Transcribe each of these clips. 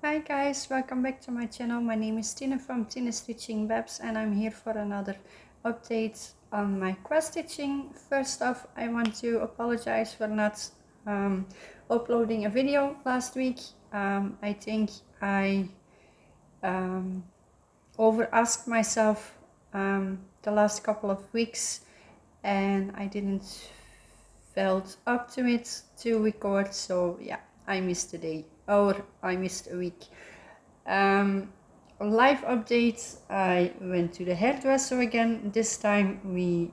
Hi guys, welcome back to my channel. My name is Tina from Tina Stitching Webs and I'm here for another update on my cross stitching. First off, I want to apologize for not uploading a video last week. I think I over asked myself the last couple of weeks and I didn't felt up to it to record, so yeah, I missed a day or I missed a week. Live updates, I went to the hairdresser again. This time we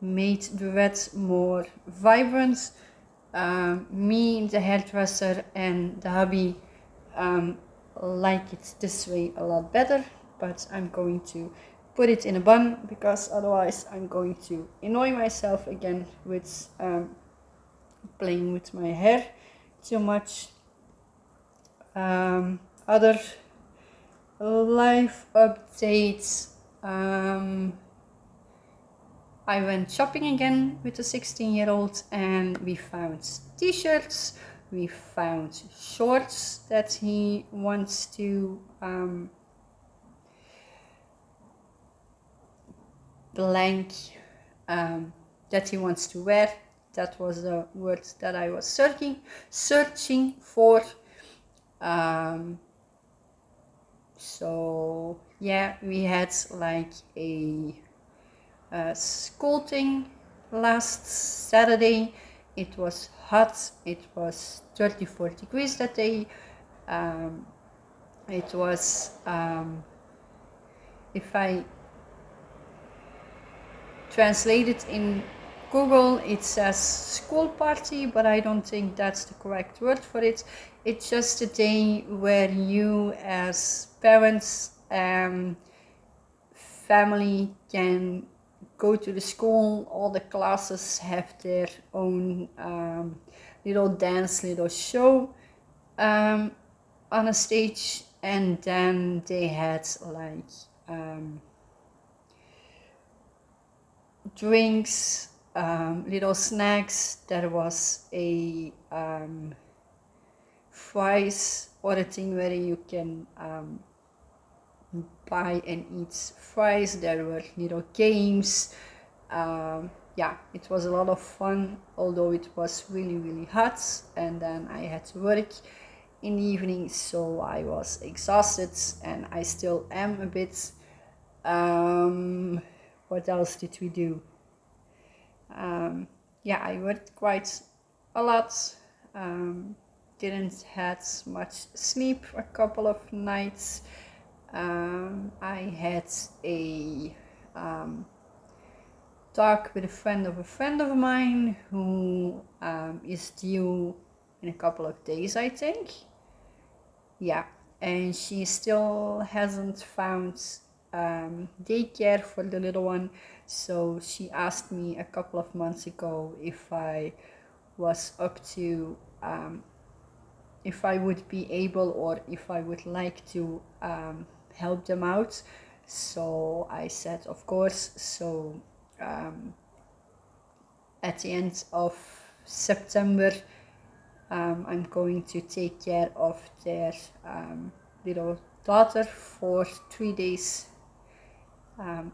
made the red more vibrant. Me, the hairdresser and the hubby like it this way a lot better, but I'm going to put it in a bun because otherwise I'm going to annoy myself again with playing with my hair too much. Other life updates. I went shopping again with a 16-year-old and we found t-shirts, we found shorts that he wants to that he wants to wear. That was the word that I was searching for. So yeah, we had like a school thing last Saturday. It was hot, it was 34 degrees that day. It was, if I translate it in Google, it says school party, but I don't think that's the correct word for it. It's just a day where you as parents family can go to the school. All the classes have their own little dance, little show on a stage, and then they had like drinks, little snacks. There was a fries or a thing where you can buy and eat fries. There were little games. Yeah, it was a lot of fun, although it was really hot, and then I had to work in the evening, so I was exhausted and I still am a bit. What else did we do? Yeah, I worked quite a lot. Didn't had much sleep a couple of nights. I had a talk with a friend of mine who is due in a couple of days, I think. Yeah, and she still hasn't found daycare for the little one, so she asked me a couple of months ago if I was up to if I would be able or if I would like to help them out. So I said of course. So at the end of September I'm going to take care of their little daughter for 3 days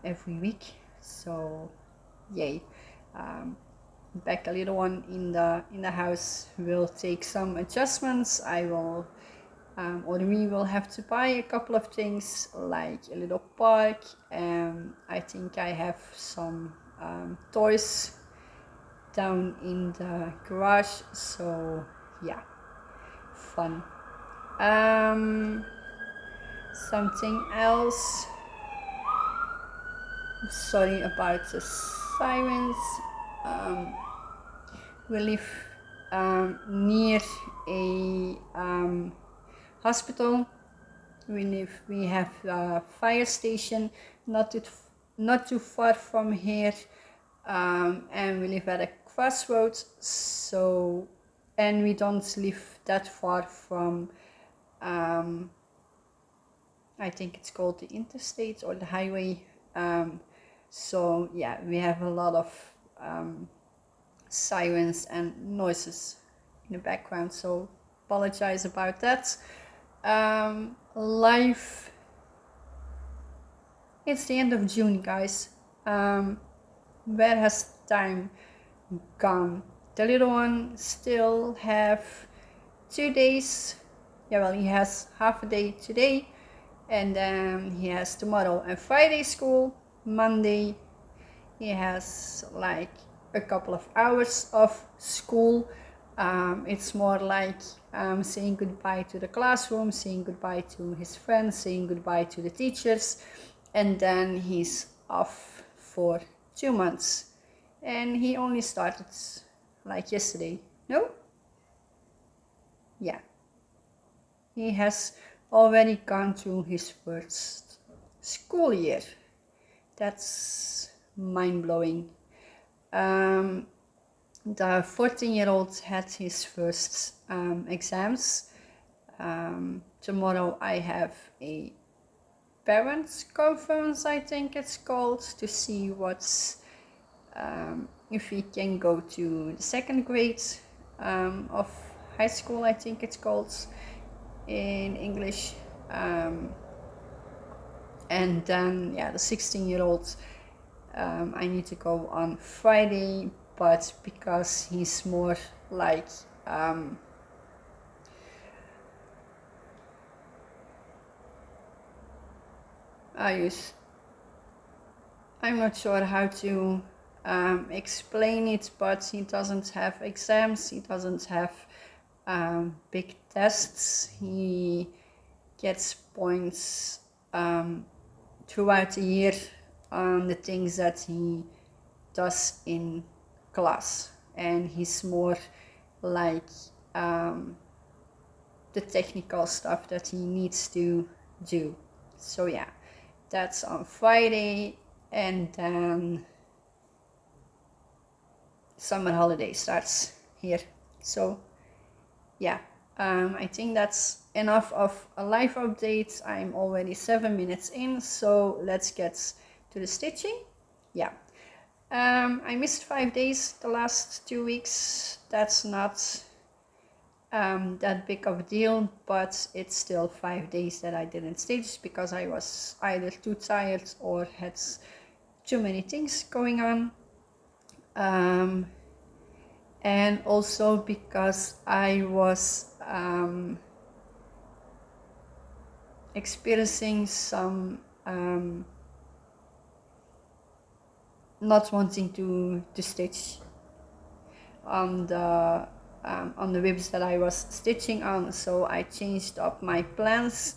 every week. So yay. Back a little one in the house will take some adjustments. I will or we will have to buy a couple of things like a little park, and I think I have some toys down in the garage, so yeah, fun. Something else, sorry about the sirens. We live near a hospital. We have a fire station not too far from here, and we live at a crossroads. So, and we don't live that far from I think it's called the interstate or the highway. So yeah, we have a lot of sirens and noises in the background. So apologize about that. Life, it's the end of June, guys. Where has time gone? The little one still have 2 days. Yeah, well, he has half a day today, and then he has tomorrow and Friday school. Monday he has like a couple of hours of school. It's more like saying goodbye to the classroom, saying goodbye to his friends, saying goodbye to the teachers, and then he's off for 2 months. And he only started like yesterday. No? Yeah. He has already gone through his first school year. That's mind-blowing. The 14-year-old had his first exams. Tomorrow I have a parents conference, I think it's called, to see what's if we can go to the second grade of high school, I think it's called in English. And then yeah, the 16-year-old I need to go on Friday, but because he's more like I'm not sure how to explain it, but he doesn't have exams, he doesn't have big tests, he gets points throughout the year on the things that he does in class, and he's more like the technical stuff that he needs to do. So yeah, that's on Friday, and then summer holiday starts here. So yeah, I think that's enough of a life update. I'm already 7 minutes in, so let's get to the stitching. Yeah, I missed 5 days the last 2 weeks. That's not that big of a deal, but it's still 5 days that I didn't stitch because I was either too tired or had too many things going on. And also because I was experiencing some not wanting to stitch on the ribs that I was stitching on, so I changed up my plans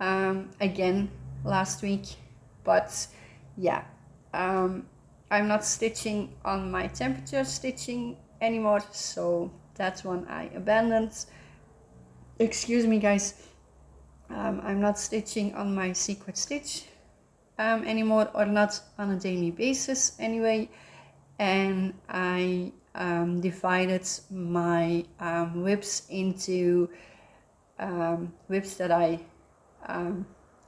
again last week. But yeah, I'm not stitching on my temperature stitching anymore, so that one I abandoned. Excuse me, guys. I'm not stitching on my secret stitch anymore, or not on a daily basis anyway, and I divided my whips into whips that I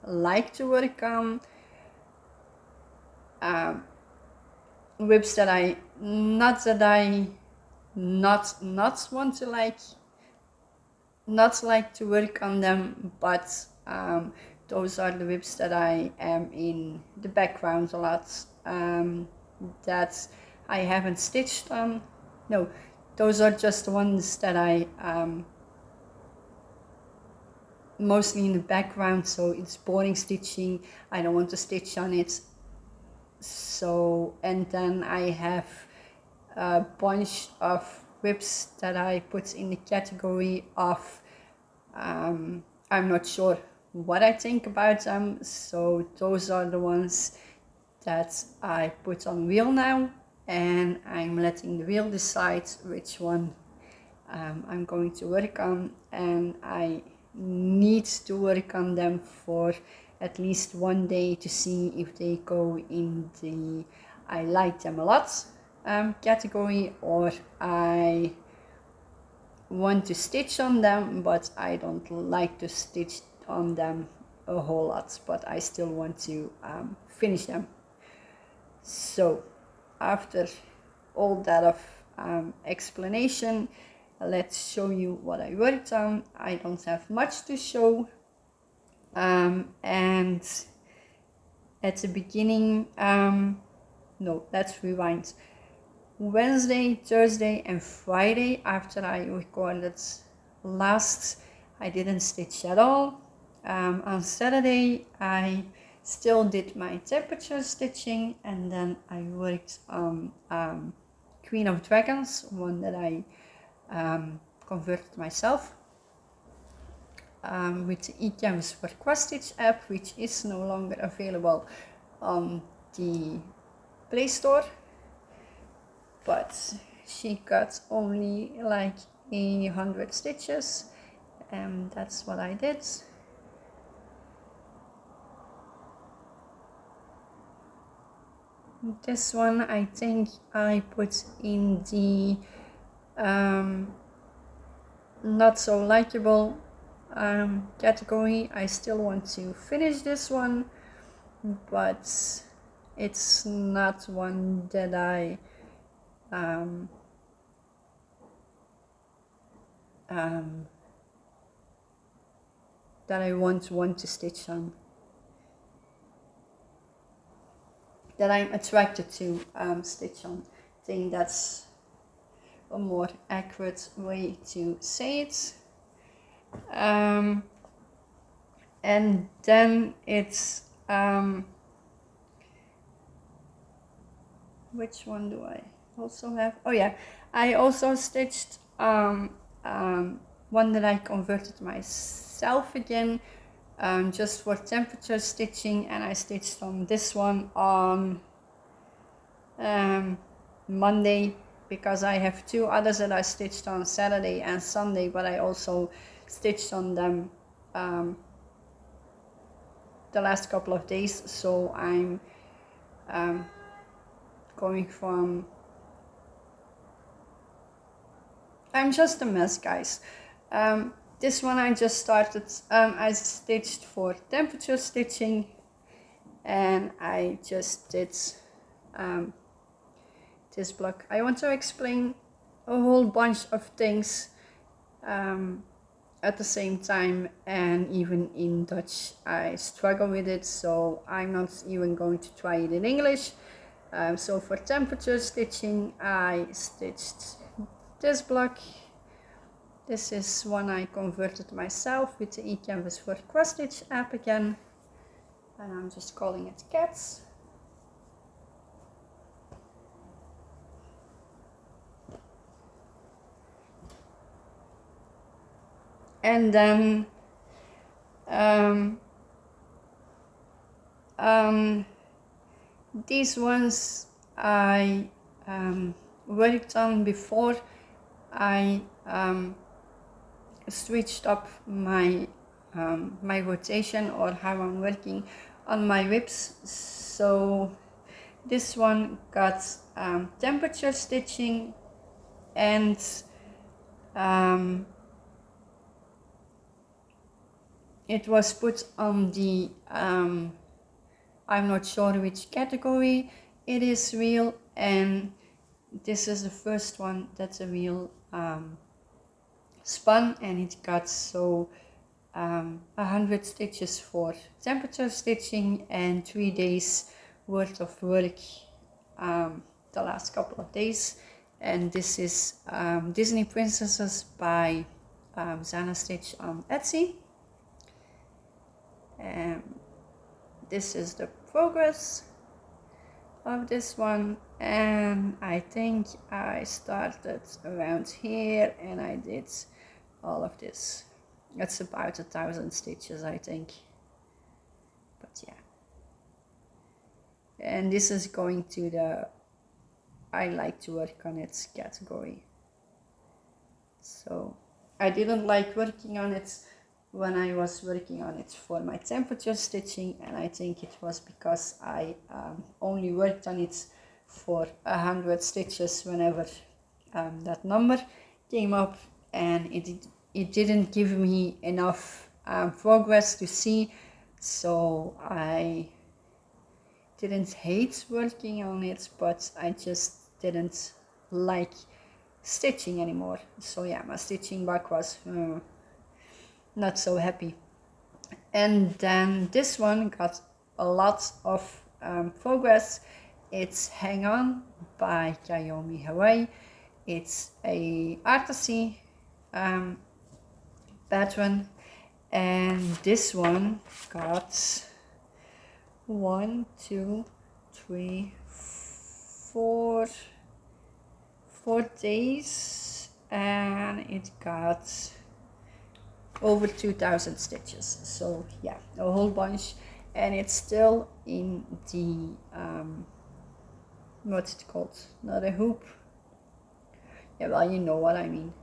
like to work on, whips that I not want to not like to work on them, but those are the whips that I am in the background a lot, that I haven't stitched on. No, those are just the ones that I mostly in the background, so it's boring stitching, I don't want to stitch on it. So, and then I have a bunch of whips that I put in the category of I'm not sure what I think about them, so those are the ones that I put on wheel now, and I'm letting the wheel decide which one I'm going to work on, and I need to work on them for at least 1 day to see if they go in the I like them a lot category, or I want to stitch on them but I don't like to stitch on them a whole lot, but I still want to finish them. So after all that of explanation, let's show you what I worked on. I don't have much to show, and at the beginning, no, let's rewind. Wednesday, Thursday and Friday, after I recorded last, I didn't stitch at all. On Saturday I still did my temperature stitching, and then I worked on Queen of Dragons, one that I converted myself with the eCanvas for cross stitch app, which is no longer available on the Play Store, but she got only like 100 stitches, and that's what I did. This one I think I put in the not so likable category. I still want to finish this one, but it's not one that I want to stitch on, that I'm attracted to stitch on. I think that's a more accurate way to say it. And then it's which one do I also have? Oh yeah, I also stitched one that I converted myself again, just for temperature stitching, and I stitched on this one on Monday, because I have two others that I stitched on Saturday and Sunday, but I also stitched on them the last couple of days. So I'm going from, I'm just a mess, guys. This one I just started, I stitched for temperature stitching, and I just did this block. I want to explain a whole bunch of things at the same time, and even in Dutch I struggle with it, so I'm not even going to try it in English. So for temperature stitching I stitched this block. This is one I converted myself with the eCanvas for cross stitch app again, and I'm just calling it Cats. And then these ones I worked on before I switched up my my rotation, or how I'm working on my ribs. So this one got temperature stitching, and it was put on the I'm not sure which category it is, real, and this is the first one that's a real spun, and it got so 100 stitches for temperature stitching and 3 days worth of work the last couple of days. And this is Disney Princesses by Zana Stitch on Etsy. This is the progress of this one, and I think I started around here and I did all of this. It's about 1,000 stitches, I think, but yeah. And this is going to the I like to work on it category. So I didn't like working on it when I was working on it for my temperature stitching, and I think it was because I only worked on it for 100 stitches whenever that number came up, and it didn't give me enough progress to see. So I didn't hate working on it, but I just didn't like stitching anymore. So yeah, my stitching back was not so happy. And then this one got a lot of progress. It's Hang On by Kayomi Hawaii. It's a artsy pattern, and this one got 1, 2, 3, 4 days, and it got over 2,000 stitches. So yeah, a whole bunch, and it's still in the what's it called? Not a hoop. Yeah, well, you know what I mean.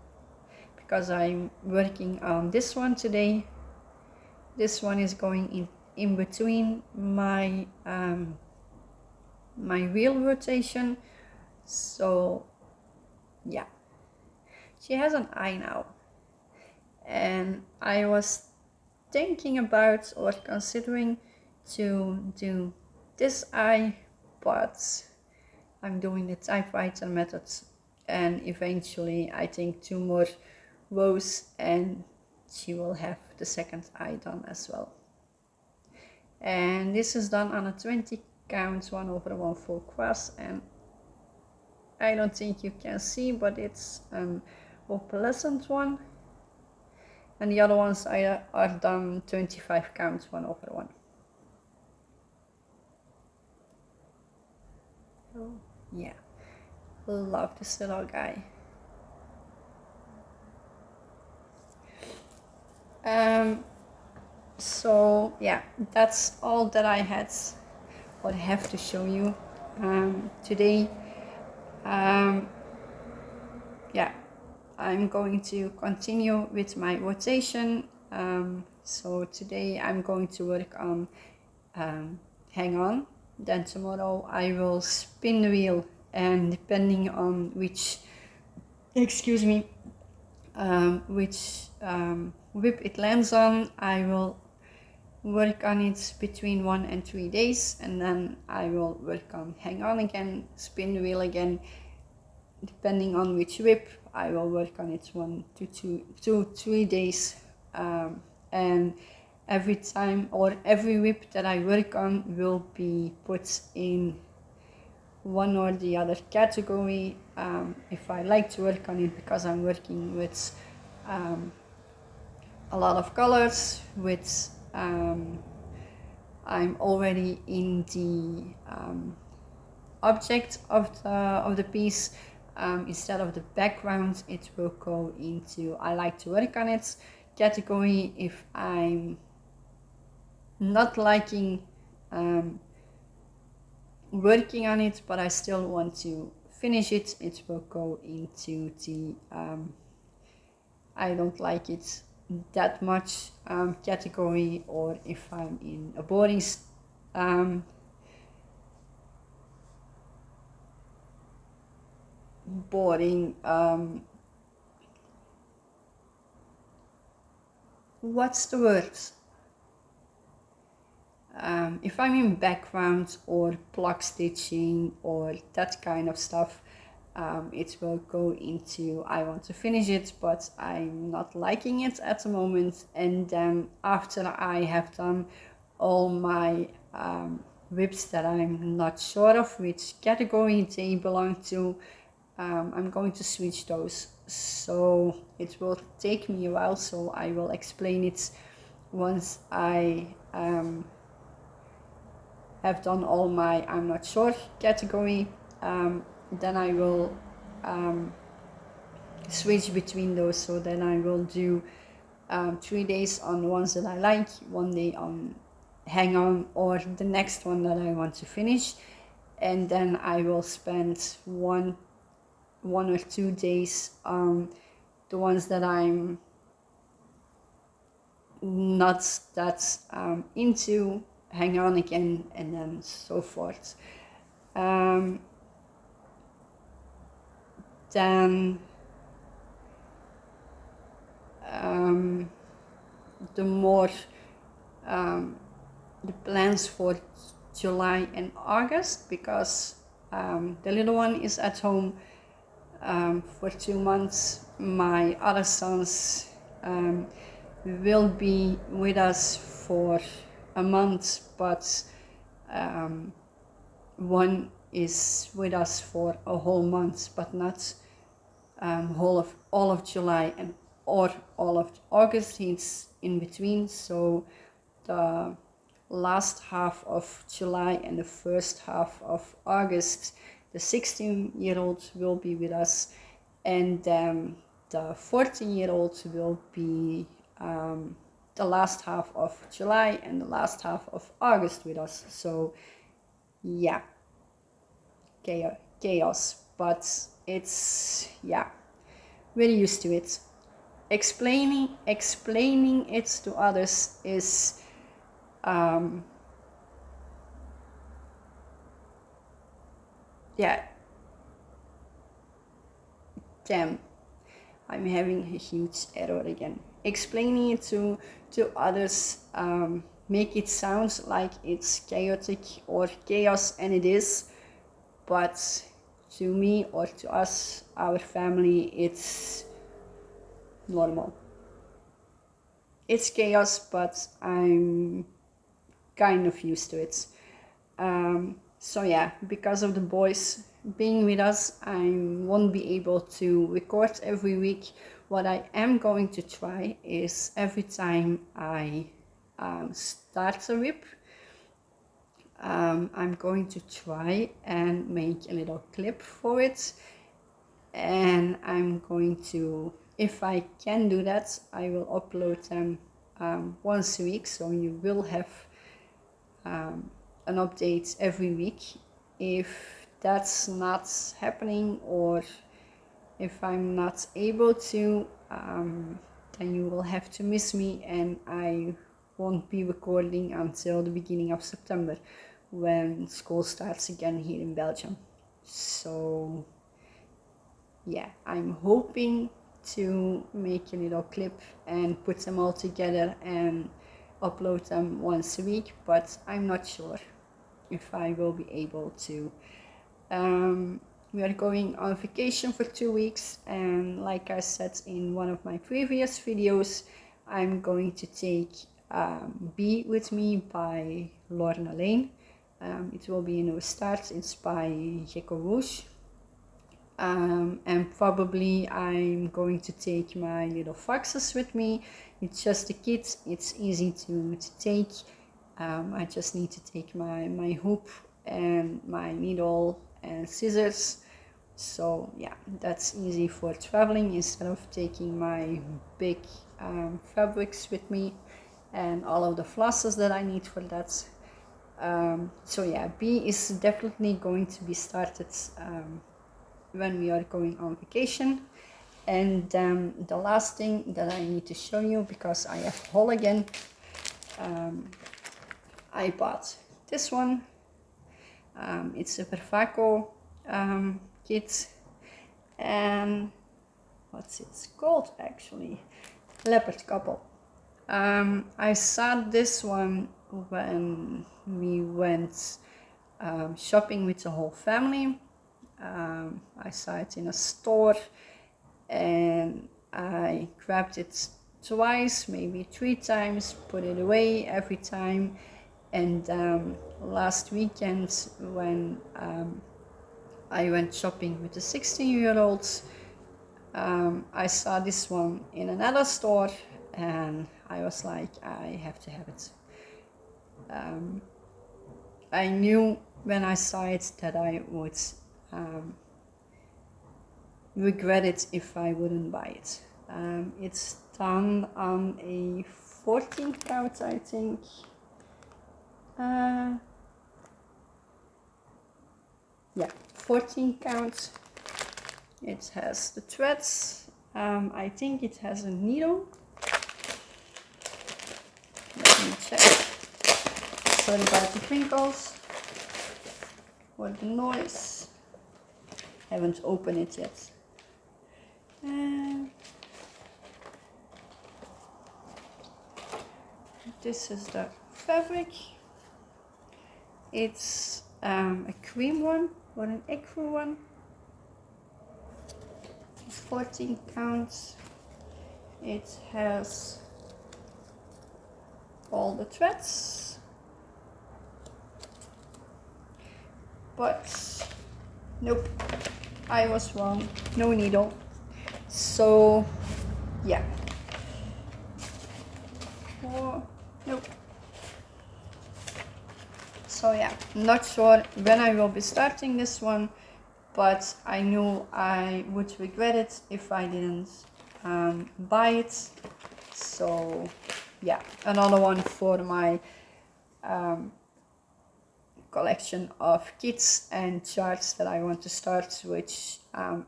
Because I'm working on this one today. This one is going in between my my wheel rotation. So yeah, she has an eye now, and I was thinking about or considering to do this eye, but I'm doing the typewriter method, and eventually I think 2 more rows and she will have the second eye done as well. And this is done on a 20 count 1/1 full cross, and I don't think you can see, but it's an opalescent one, and the other ones are done 25 count 1/1. Oh yeah, love this little guy. So yeah, that's all that I had or have to show you today. Yeah, I'm going to continue with my rotation. So today I'm going to work on Hang On. Then tomorrow I will spin the wheel, and depending on which, excuse me, which whip it lands on, I will work on it between 1 and 3 days, and then I will work on Hang On again, spin the wheel again. Depending on which whip, I will work on it 1 to 3 days, and every time or every whip that I work on will be put in one or the other category. If I like to work on it, because I'm working with a lot of colors, with I'm already in the object of the piece. Instead of the background, it will go into I like to work on it category. If I'm not liking working on it, but I still want to finish it, it will go into the I don't like it that much category. Or if I'm in a boring what's the word? If I'm in background or block stitching or that kind of stuff, it will go into I want to finish it, but I'm not liking it at the moment. And then after I have done all my whips that I'm not sure of which category they belong to, I'm going to switch those. So it will take me a while, so I will explain it once I have done all my I'm not sure category. Then I will switch between those. So then I will do 3 days on the ones that I like, 1 day on Hang On or the next one that I want to finish, and then I will spend one or 2 days on the ones that I'm not that into, Hang On again, and then so forth. Then the more the plans for July and August, because the little one is at home for 2 months. My other sons will be with us for a month, but one is with us for a whole month, but not all of July and or all of August. He's in between, so the last half of July and the first half of August, the 16-year-old will be with us, and the 14-year-old will be the last half of July and the last half of August with us. So yeah, chaos, but it's, yeah, we're used to it. Explaining it to others is yeah, damn, I'm having a huge error again. Explaining it to others make it sound like it's chaotic or chaos, and it is, but to me or to us, our family, it's normal. It's chaos, but I'm kind of used to it. So yeah, because of the boys being with us, I won't be able to record every week. What I am going to try is every time I start a whip, I'm going to try and make a little clip for it, and I'm going to, if I can do that, I will upload them once a week, so you will have an update every week. If that's not happening, or if I'm not able to, then you will have to miss me, and I won't be recording until the beginning of September, when school starts again here in Belgium. So yeah, I'm hoping to make a little clip and put them all together and upload them once a week, but I'm not sure if I will be able to. We are going on vacation for 2 weeks, and like I said in one of my previous videos, I'm going to take Be With Me by Lorna Lane. It will be a new start. It's by Gecko Rouge. And probably I'm going to take my little foxes with me. It's just a kit, it's easy to take. I just need to take my hoop and my needle and scissors. So yeah, that's easy for traveling, instead of taking my big fabrics with me and all of the flosses that I need for that. So yeah, B is definitely going to be started when we are going on vacation. And the last thing that I need to show you, because I have haul again, I bought this one. It's a Vervaco kit, and what's it called actually? Leopard couple. I saw this one when we went shopping with the whole family. I saw it in a store, and I grabbed it twice, maybe 3 times, put it away every time. And last weekend, when I went shopping with the 16-year-olds, I saw this one in another store, and I was like, I have to have it. I knew when I saw it that I would regret it if I wouldn't buy it. It's done on a 14 count, I think. Yeah, 14 count. It has the threads. I think it has a needle. Let me check. Sorry about the crinkles or the noise. Haven't opened it yet. This is the fabric. It's a cream one or an ecru one. 14 counts. It has all the threads, but nope, I was wrong, no needle. So yeah, oh, nope. So yeah, not sure when I will be starting this one, but I knew I would regret it if I didn't buy it. So yeah, another one for my collection of kits and charts that I want to start, which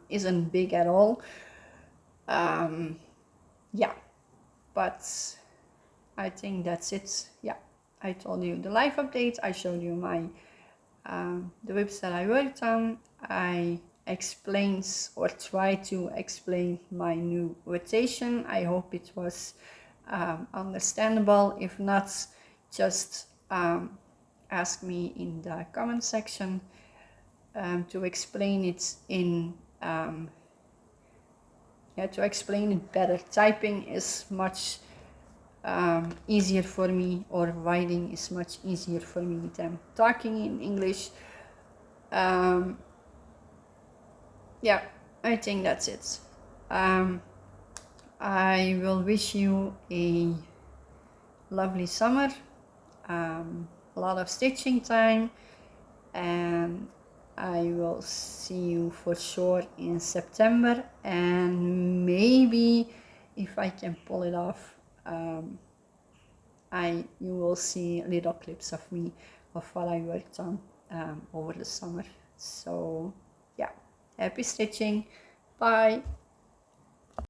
isn't big at all. Yeah, but I think that's it. Yeah, I told you the life update, I showed you my the whips that I worked on. I explained or tried to explain my new rotation. I hope it was understandable. If not, just ask me in the comment section to explain it in to explain it better. Typing is much easier for me, or writing is much easier for me than talking in English. Yeah, I think that's it. I will wish you a lovely summer, a lot of stitching time, and I will see you for sure in September, and maybe if I can pull it off, you will see little clips of me, of what I worked on over the summer. So yeah, happy stitching, bye.